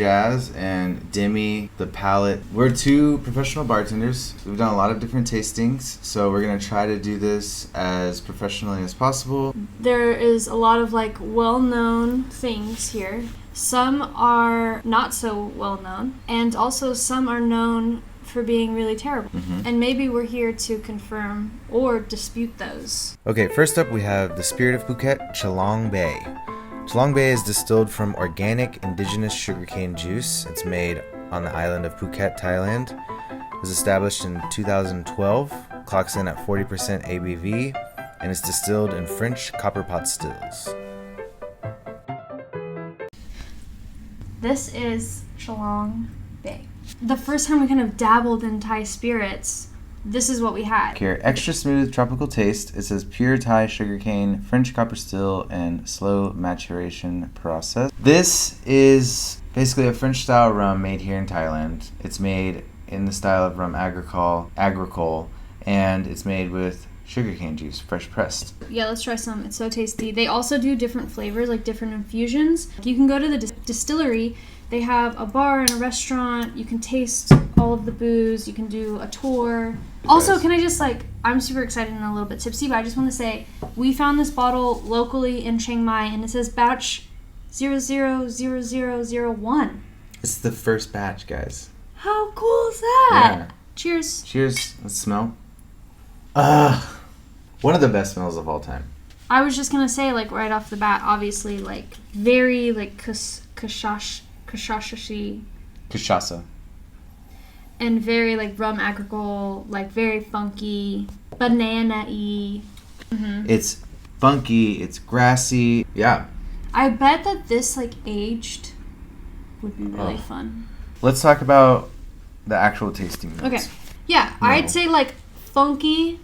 Jazz and Demi, the palate. We're two professional bartenders. We've done a lot of different tastings, so we're going to try to do this as professionally as possible. There is a lot of like well-known things here. Some are not so well-known, and also some are known for being really terrible. And maybe we're here to confirm or dispute those. Okay, first up we have the Spirit of Phuket, Chalong Bay. Chalong Bay is distilled from organic indigenous sugarcane juice. It's made on the island of Phuket, Thailand. It was established in 2012, clocks in at 40% ABV, and is distilled in French copper pot stills. This is Chalong Bay. The first time we kind of dabbled in Thai spirits, this is what we had. Here, extra smooth tropical taste. It says pure Thai sugarcane, French copper still, and slow maturation process. This is basically a French style rum made here in Thailand. It's made in the style of rum Agricole, and it's made with sugarcane juice, fresh pressed. Yeah, let's try some. It's so tasty. They also do different flavors, like different infusions. You can go to the distillery. They have a bar and a restaurant. You can taste all of the booze. You can do a tour. Also, can I just I'm super excited and a little bit tipsy, but I just want to say we found this bottle locally in Chiang Mai, and it says batch 000001. It's the first batch, guys. How cool is that? Yeah. Cheers. Cheers. Let's smell. One of the best smells of all time. I was just going to say, right off the bat, obviously, very, Kashasha. And very, rum agricole, very funky, banana-y. It's funky, it's grassy. Yeah. I bet that this, aged would be really fun. Let's talk about the actual tasting notes. Okay. Yeah, no. I'd say, funky,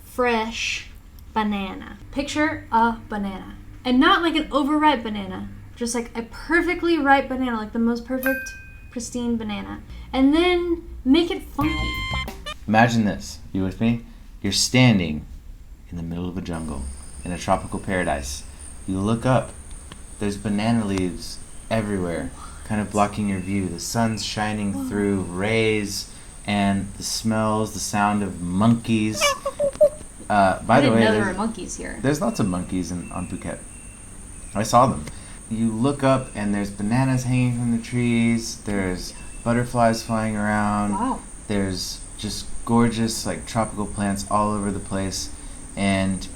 fresh banana. Picture a banana. And not an overripe banana. Just a perfectly ripe banana, the most perfect, pristine banana. And then make it funky. Imagine this. You with me? You're standing in the middle of a jungle in a tropical paradise. You look up. There's banana leaves everywhere, kind of blocking your view. The sun's shining through rays and the smells, the sound of monkeys. By the way, there were monkeys here. There's lots of monkeys on Phuket. I saw them. You look up and there's bananas hanging from the trees. There's butterflies flying around. Wow. There's just gorgeous tropical plants all over the place. And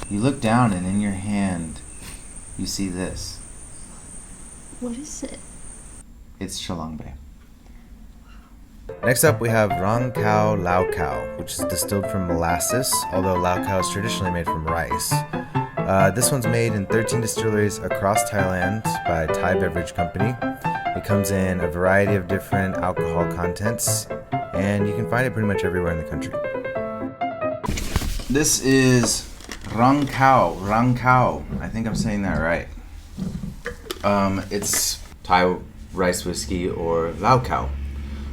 you look down and in your hand you see this. What is it? It's Chalong Bay. Next up we have Ruang Cao Lao Cao, which is distilled from molasses, although Lao Cao is traditionally made from rice. This one's made in 13 distilleries across Thailand by Thai Beverage Company. It comes in a variety of different alcohol contents, and you can find it pretty much everywhere in the country. This is Ruang Cao. I think I'm saying that right. It's Thai rice whiskey or Lao Cao,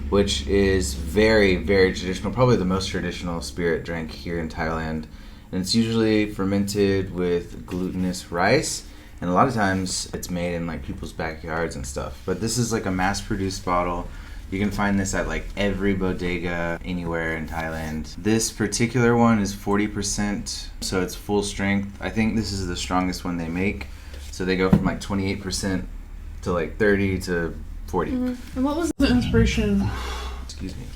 which is very, very traditional, probably the most traditional spirit drink here in Thailand. And it's usually fermented with glutinous rice, and a lot of times it's made in people's backyards and stuff. But this is a mass-produced bottle. You can find this at every bodega anywhere in Thailand. This particular one is 40%, so it's full strength. I think this is the strongest one they make. So they go from 28% to 30 to 40. And what was the inspiration? Excuse me.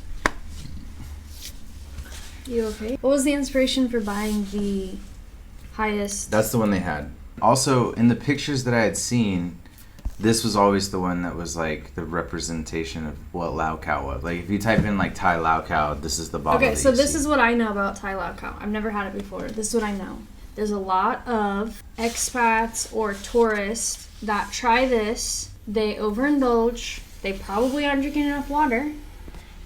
You okay? What was the inspiration for buying the highest? That's the one they had. Also, in the pictures that I had seen, this was always the one that was the representation of what Lao Cao was. If you type in Thai Lao Cao, this is the bottle. Okay, so this is what I know about Thai Lao Cao. I've never had it before. This is what I know. There's a lot of expats or tourists that try this. They overindulge. They probably aren't drinking enough water,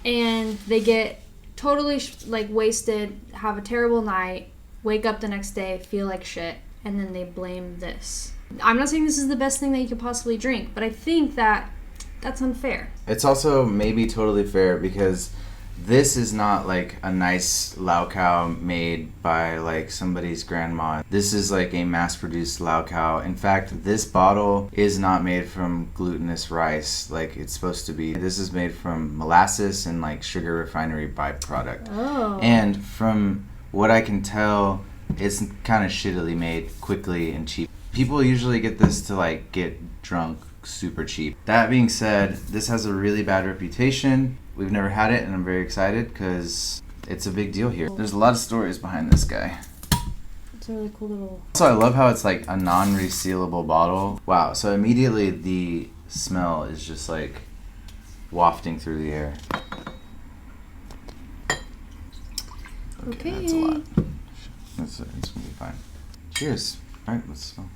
and they get totally wasted, have a terrible night, wake up the next day, feel like shit, and then they blame this. I'm not saying this is the best thing that you could possibly drink, but I think that that's unfair. It's also maybe totally fair because This is not like a nice Lao Cao made by like somebody's grandma. This is like a mass-produced Lao Cao. In fact, this bottle is not made from glutinous rice like it's supposed to be. This is made from molasses and like sugar refinery byproduct. Oh. And from what I can tell, it's kind of shittily made, quickly and cheap. People usually get this to like get drunk super cheap. That being said, this has a really bad reputation. We've never had it, and I'm very excited because it's a big deal here. There's a lot of stories behind this guy. It's a really cool little... So I love how it's like a non-resealable bottle. Wow, so immediately the smell is just like wafting through the air. Okay. That's a lot. It's gonna be fine. Cheers. All right, let's smell.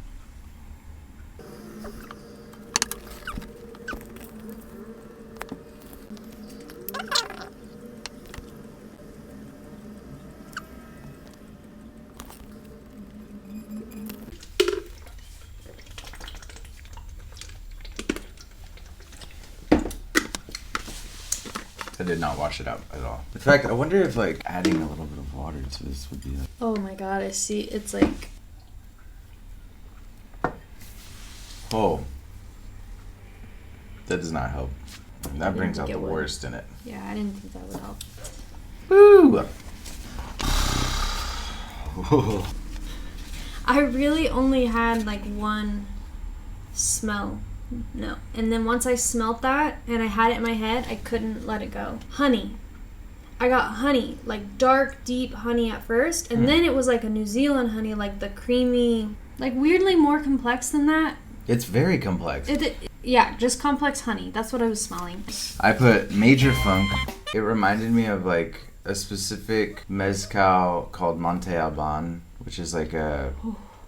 I did not wash it out at all. In fact, I wonder if like adding a little bit of water to this would be like... Oh my god, I see. It's like... Oh. That does not help. That didn't brings out think the it would. worst in it. Yeah, I didn't think that would help. Woo! I really only had like one smell. No. And then once I smelt that and I had it in my head, I couldn't let it go. Honey. I got honey. Like dark, deep honey at first. And then it was like a New Zealand honey, like the creamy, like weirdly more complex than that. It's very complex. Yeah, just complex honey. That's what I was smelling. I put Major Funk. It reminded me of like a specific mezcal called Monte Alban, which is like a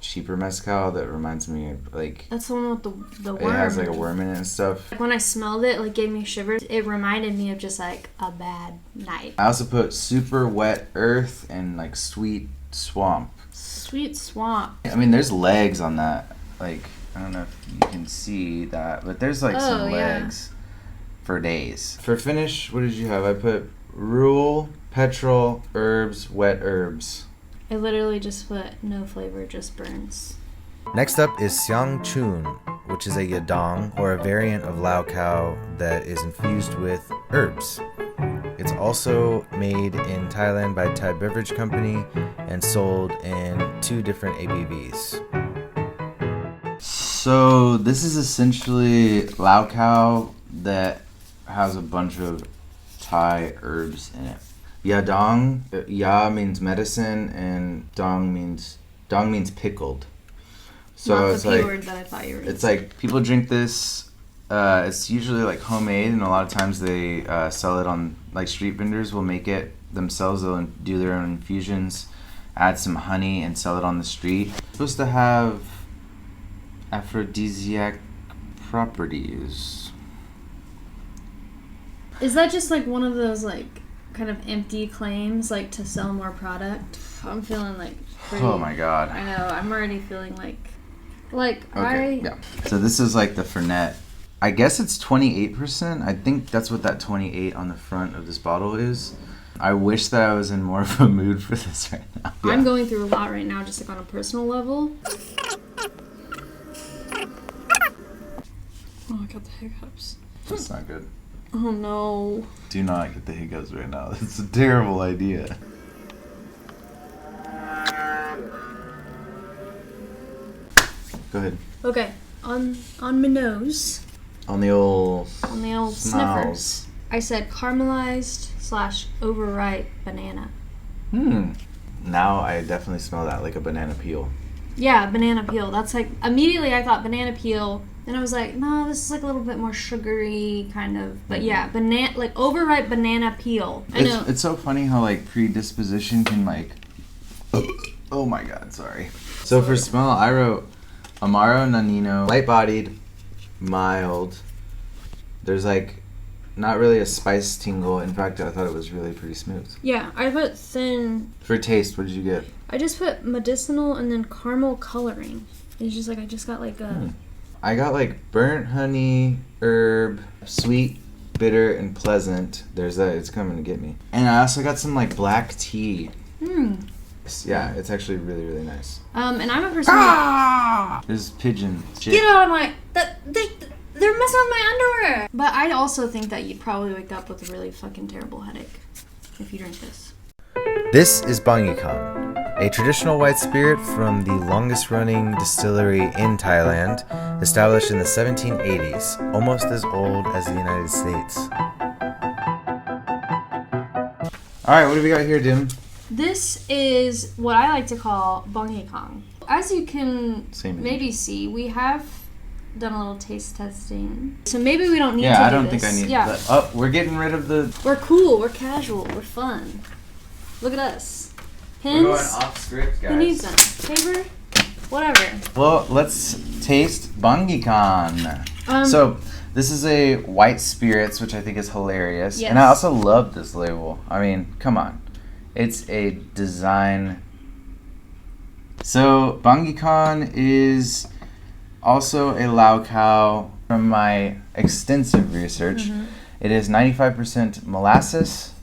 cheaper mezcal that reminds me of like... That's the one with the worm. It has like a worm in it and stuff. When I smelled it, like gave me shivers. It reminded me of just like a bad night. I also put Super Wet Earth and like Sweet Swamp. Sweet Swamp. I mean, there's legs on that. Like, I don't know if you can see that, but there's like some legs for days. For finish, what did you have? I put Rule, Petrol, Herbs, Wet Herbs. I literally just put no flavor, just burns. Next up is Siang Chun, which is a yadong or a variant of Lao Cao that is infused with herbs. It's also made in Thailand by Thai Beverage Company and sold in 2 different ABVs. So this is essentially Lao Cao that has a bunch of Thai herbs in it. Yadong, ya means medicine, and dong means pickled. So Not it's the P like word that I thought you were. It's like people drink this. It's usually like homemade, and a lot of times they sell it on like street vendors will make it themselves. They'll do their own infusions, add some honey, and sell it on the street. It's supposed to have aphrodisiac properties. Is that just like one of those like kind of empty claims, like to sell more product? I'm feeling like pretty... Oh my god. I know. I'm already feeling like Okay, yeah. So this is like the Fernet. I guess it's 28%. I think that's what that 28 on the front of this bottle is. I wish that I was in more of a mood for this right now. Yeah. I'm going through a lot right now, just like on a personal level. Oh, I got the hiccups. That's not good. Oh no. Do not get the hiccups right now. It's a terrible idea. Go ahead. Okay, on my nose. On the old Sniffers. I said caramelized / overripe banana. Now I definitely smell that, like a banana peel. Yeah, banana peel. That's like, immediately I thought banana peel, and I was like, no, this is like a little bit more sugary kind of. But yeah, like overripe banana peel. I know. It's so funny how like predisposition can like... Oh my god, sorry. So for smell, I wrote Amaro Nanino, light-bodied, mild. There's like not really a spice tingle. In fact, I thought it was really pretty smooth. Yeah, I put thin. For taste, what did you get? I just put medicinal and then caramel coloring. It's just like I just got like a... I got like burnt honey, herb, sweet bitter and pleasant. It's coming to get me. And I also got some like black tea. Yeah, it's actually really, really nice. And I'm a person There's pigeon shit. Get out of my... They're messing with my underwear! But I'd also think that you'd probably wake up with a really fucking terrible headache if you drink this. This is Bangyikhan, a traditional white spirit from the longest-running distillery in Thailand, established in the 1780s, almost as old as the United States. Alright, what do we got here, Dim? This is what I like to call Bangyikhan. As you can maybe see, we have done a little taste testing. So maybe we don't need to do this. Yeah, I don't think I need that. Oh, we're getting rid of the... We're cool, we're casual, we're fun. Look at us. Pins. We're going off script, guys. Who needs them? Paper? Whatever. Well, let's taste Bangyikhan. So, this is a white spirits, which I think is hilarious. Yes. And I also love this label. I mean, come on. It's a design. So, Bangyikhan is also a Lao Cao from my extensive research. It is 95% molasses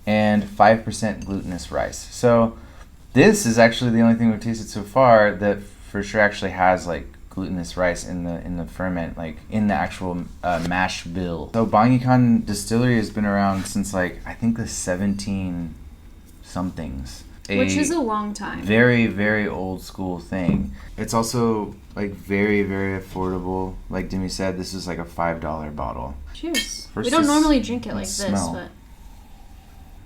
and 5% glutinous rice. So this is actually the only thing we've tasted so far that for sure actually has like glutinous rice in the ferment, like in the actual mash bill. So Bangyikhan Distillery has been around since like I think the 17 somethings. Which is a long time. Very, very old school thing. It's also like very, very affordable. Like Demi said, this is like a $5 bottle. Cheers. First we don't just normally drink it like this, smell. but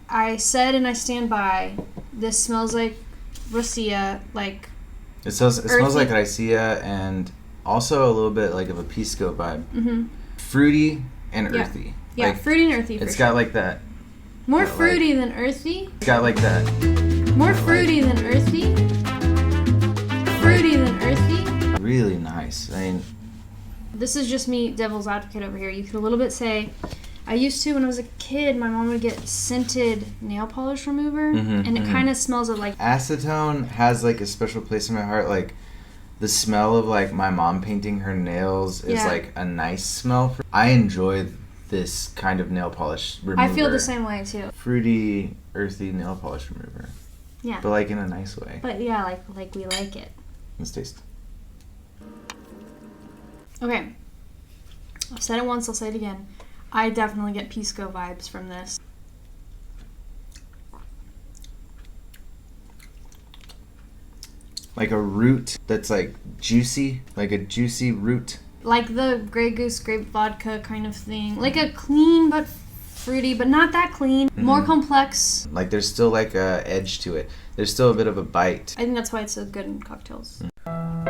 I said and I stand by. This smells like racia, like it smells like racia and also a little bit like of a pisco vibe. Fruity and earthy. Yeah, like, fruity and earthy. It's got like that. More fruity than earthy. It's got like that. More fruity than earthy. Fruity than earthy. Really nice. I mean, this is just me, devil's advocate over here. You could a little bit say, I used to when I was a kid. My mom would get scented nail polish remover, and it kind of smells of like acetone has like a special place in my heart. Like the smell of like my mom painting her nails is like a nice smell. I enjoy this kind of nail polish remover. I feel the same way too. Fruity, earthy nail polish remover. Yeah. But like in a nice way. But yeah, like we like it. Let's taste. Okay. I've said it once, I'll say it again. I definitely get pisco vibes from this. Like a root that's like juicy, like a juicy root. Like the Grey Goose grape vodka kind of thing. Like a clean but fruity, but not that clean. More complex. Like there's still like a edge to it. There's still a bit of a bite. I think that's why it's so good in cocktails.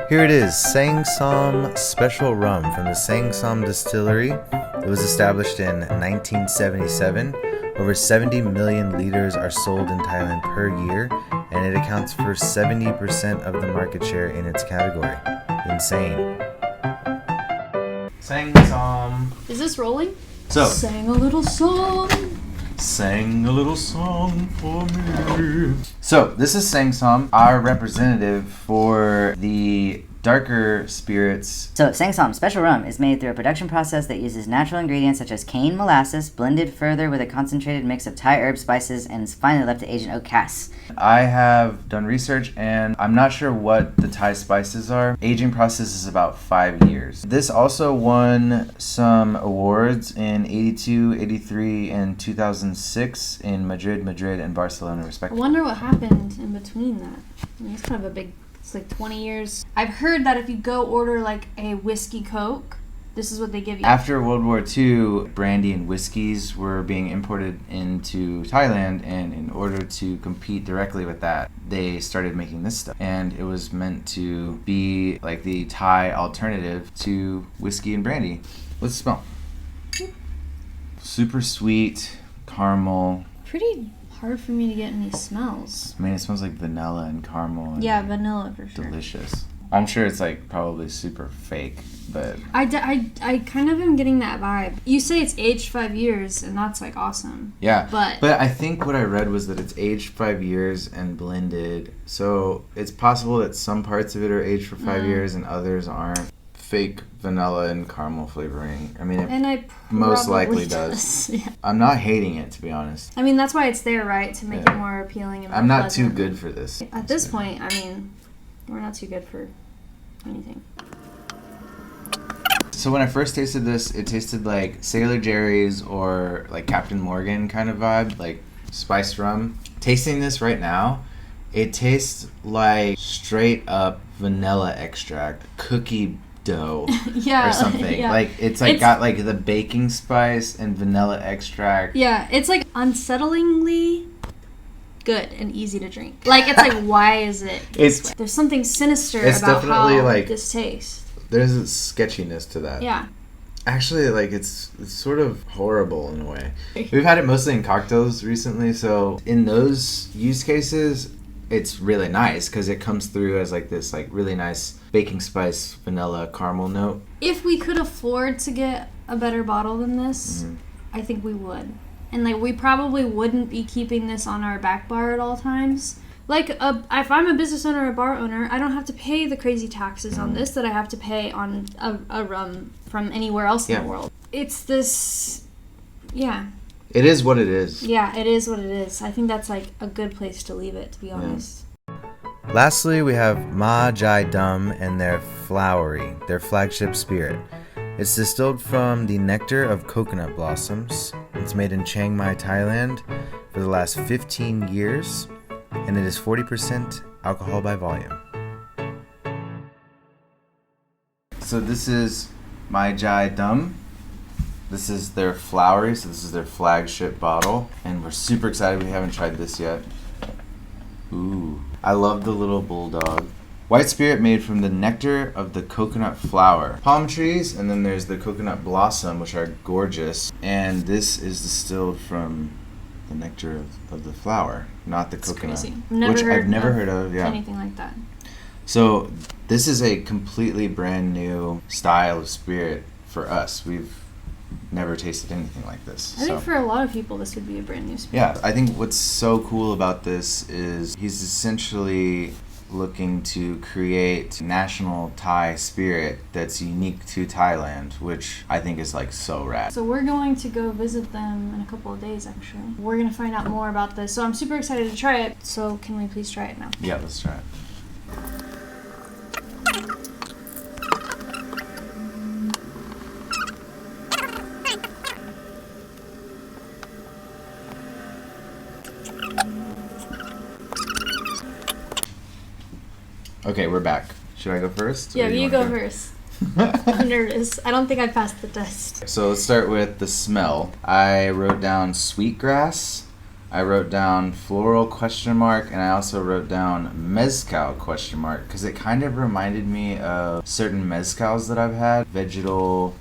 Here it is, Sang Som Special Rum from the Sang Som Distillery. It was established in 1977. Over 70 million liters are sold in Thailand per year, and it accounts for 70% of the market share in its category. Insane. Sang Som. Is this rolling? So. Sang a little song. Sang a little song for me. So, this is Sang Som, our representative for the darker spirits. So, Sang Som Special Rum is made through a production process that uses natural ingredients such as cane molasses, blended further with a concentrated mix of Thai herb spices, and is finally left to age in oak casks. I have done research and I'm not sure what the Thai spices are. Aging process is about 5 years. This also won some awards in 82, 83, and 2006 in Madrid, and Barcelona, I respectively. wonder what happened in between that. I mean, it's kind of a big... It's like 20 years. I've heard that if you go order like a whiskey Coke, this is what they give you. After World War II, brandy and whiskeys were being imported into Thailand, and in order to compete directly with that, they started making this stuff. And it was meant to be like the Thai alternative to whiskey and brandy. Let's smell. Super sweet, caramel. Pretty hard for me to get any smells. I mean, it smells like vanilla and caramel. And yeah, vanilla for sure. Delicious. I'm sure it's like probably super fake, but... I kind of am getting that vibe. You say it's aged 5 years, and that's like awesome. Yeah, but I think what I read was that it's aged 5 years and blended. So it's possible that some parts of it are aged for 5 years and others aren't. fake vanilla and caramel flavoring. I mean, it And I most probably likely does. Yeah. I'm not hating it, to be honest. I mean, that's why it's there, right? To make Yeah. it more appealing and more I'm not too pleasant. good for this. At this point, I mean, we're not too good for anything. So when I first tasted this, it tasted like Sailor Jerry's or like Captain Morgan kind of vibe, like spiced rum. Tasting this right now, it tastes like straight up vanilla extract, cookie dough Yeah. or something. Yeah. Like it's got like the baking spice and vanilla extract. Yeah, it's like unsettlingly good and easy to drink. Like, it's like, why is it this way? There's something sinister It's about how definitely, like- this tastes. There's a sketchiness to that. Yeah. Actually, like it's sort of horrible in a way. We've had it mostly in cocktails recently, so in those use cases, it's really nice because it comes through as like this like really nice baking spice vanilla caramel note. If we could afford to get a better bottle than this, I think we would. And like, we probably wouldn't be keeping this on our back bar at all times. Like, if I'm a business owner or a bar owner, I don't have to pay the crazy taxes on this that I have to pay on a rum from anywhere else in the world. It's this, yeah. It is what it is. Yeah, it is what it is. I think that's like a good place to leave it, to be honest. Lastly, we have Maa Jai Dum and their Flowery, their flagship spirit. It's distilled from the nectar of coconut blossoms. It's made in Chiang Mai, Thailand for the last 15 years, and it is 40% alcohol by volume. So this is Maa Jai Dum. This is their Flowery, so this is their flagship bottle, and we're super excited. We haven't tried this yet. Ooh, I love the little bulldog. White spirit made from the nectar of the coconut flower. Palm trees, and then there's the coconut blossom, which are gorgeous. And this is distilled from the nectar of the flower, not the It's coconut. crazy. Which I've never heard of, yeah. Anything like that. So this is a completely brand new style of spirit for us. We've never tasted anything like this. I think for a lot of people, this would be a brand new spirit. Yeah, I think what's so cool about this is he's essentially looking to create national Thai spirit that's unique to Thailand, which I think is like so rad. So we're going to go visit them in a couple of days, actually. We're going to find out more about this. So I'm super excited to try it. So can we please try it now? Yeah, let's try it. Okay, we're back. Should I go first? Yeah, Or you wanna go first. I'm nervous. I don't think I passed the test. So let's start with the smell. I wrote down sweetgrass. I wrote down floral ? And I also wrote down mezcal ? Because it kind of reminded me of certain mezcals that I've had. Vegetal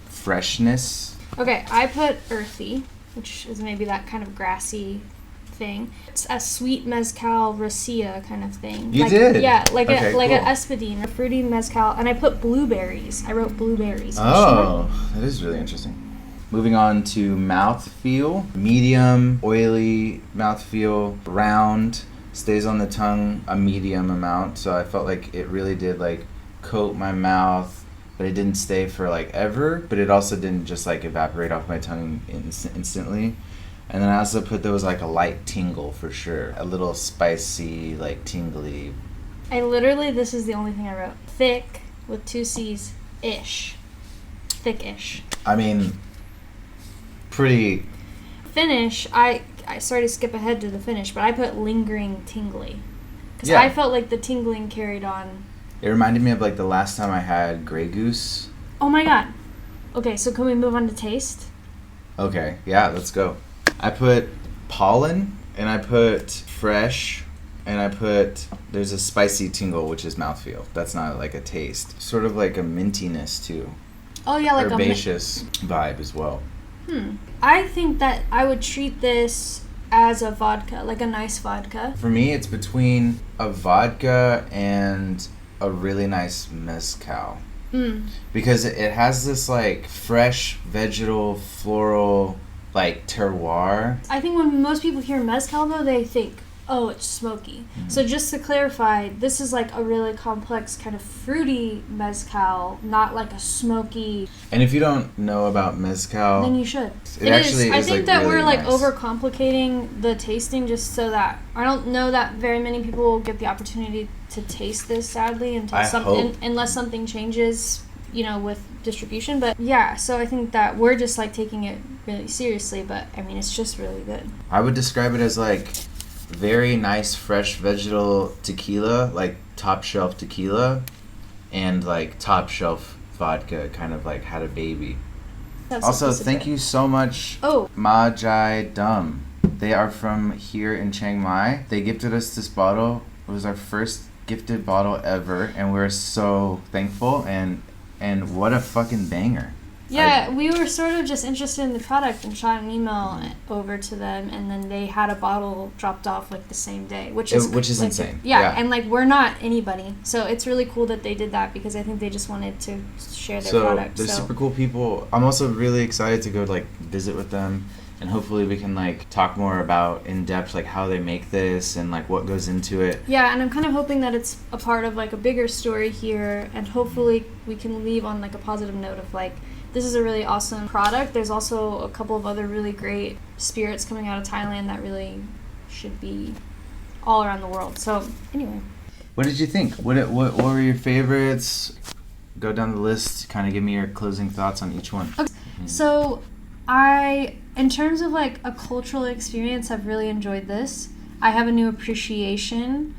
freshness. Okay, I put earthy, which is maybe that kind of grassy thing. It's a sweet mezcal racia kind of thing. You did? Yeah, like Okay, a cool. espadine, a fruity mezcal, and I put blueberries. I wrote blueberries. Oh, that is really interesting. Moving on to mouthfeel. Medium, oily mouthfeel, round, stays on the tongue a medium amount. So I felt like it really did like coat my mouth, but it didn't stay for like ever, but it also didn't just like evaporate off my tongue instantly. And then I also put there was like a light tingle for sure. A little spicy, like tingly. This is the only thing I wrote. Thick, with 2 C's, ish. Thick-ish. I mean, pretty. Finish, I sorry to skip ahead to the finish, but I put lingering tingly. Because Yeah. I felt like the tingling carried on. It reminded me of like the last time I had Grey Goose. Oh my god. Okay, so can we move on to taste? Okay, yeah, let's go. I put pollen, and I put fresh, and I put, there's a spicy tingle, which is mouthfeel. That's not like a taste. Sort of like a mintiness too. Oh yeah, like Herbaceous vibe as well. I think that I would treat this as a vodka, like a nice vodka. For me, it's between a vodka and a really nice mezcal. Because it has this like fresh, vegetal, floral, like terroir. I think when most people hear mezcal, though, they think oh, it's smoky. So just to clarify, this is like a really complex kind of fruity mezcal, not like a smoky. And if you don't know about mezcal, Then you should. It actually I is, think like, that really we're like nice. overcomplicating the tasting just so that I don't know that very many people will get the opportunity to taste this, sadly, until I hope. unless something changes, you know, with distribution. But yeah, so I think that we're just like taking it really seriously, but I mean, it's just really good. I would describe it as like very nice fresh vegetal tequila, like top shelf tequila, and like top shelf vodka kind of like had a baby. Also, thank you so much, Oh, Maa Jai Dum. They are from here in Chiang Mai. They gifted us this bottle. It was our first gifted bottle ever, and we're so thankful, and what a fucking banger. yeah, we were sort of just interested in the product and shot an email over to them, and then they had a bottle dropped off like the same day, which is Which is like, insane. Yeah, Yeah. and like we're not anybody, so it's really cool that they did that because I think they just wanted to share their So product. they're So super cool people. I'm also really excited to go like visit with them, and hopefully we can like talk more about in depth like how they make this and like what goes into it. yeah, and I'm kind of hoping that it's a part of like a bigger story here, and hopefully we can leave on like a positive note of like, this is a really awesome product. There's also a couple of other really great spirits coming out of Thailand that really should be all around the world. So anyway. What did you think? What were your favorites? Go down the list, kind of give me your closing thoughts on each one. Okay. So I, in terms of like a cultural experience, I've really enjoyed this. I have a new appreciation,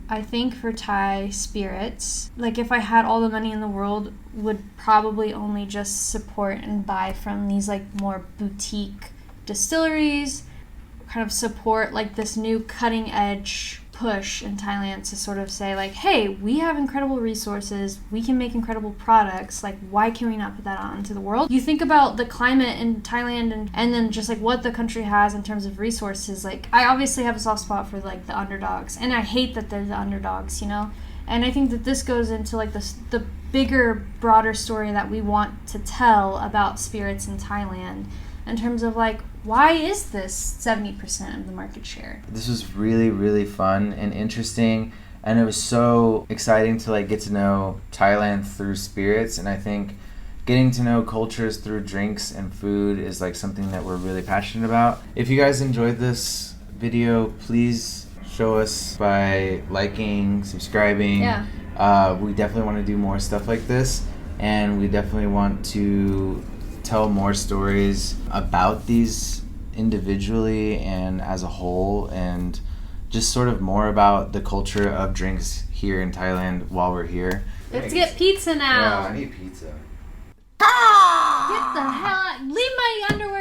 I think, for Thai spirits. Like if I had all the money in the world, would probably only just support and buy from these like more boutique distilleries, kind of support like this new cutting edge push in Thailand to sort of say like, hey, we have incredible resources, we can make incredible products, like why can we not put that out into the world? You think about the climate in Thailand and then just like what the country has in terms of resources. Like I obviously have a soft spot for like the underdogs, and I hate that they're the underdogs, you know? And I think that this goes into like the bigger, broader story that we want to tell about spirits in Thailand in terms of like, why is this 70% of the market share? This was really, really fun and interesting, and it was so exciting to like get to know Thailand through spirits. And I think getting to know cultures through drinks and food is like something that we're really passionate about. If you guys enjoyed this video, please show us by liking, subscribing. Yeah. We definitely want to do more stuff like this, and we definitely want to tell more stories about these individually and as a whole, and just sort of more about the culture of drinks here in Thailand while we're here. Let's get pizza now. Yeah, I need pizza. Get the hell out. Leave my underwear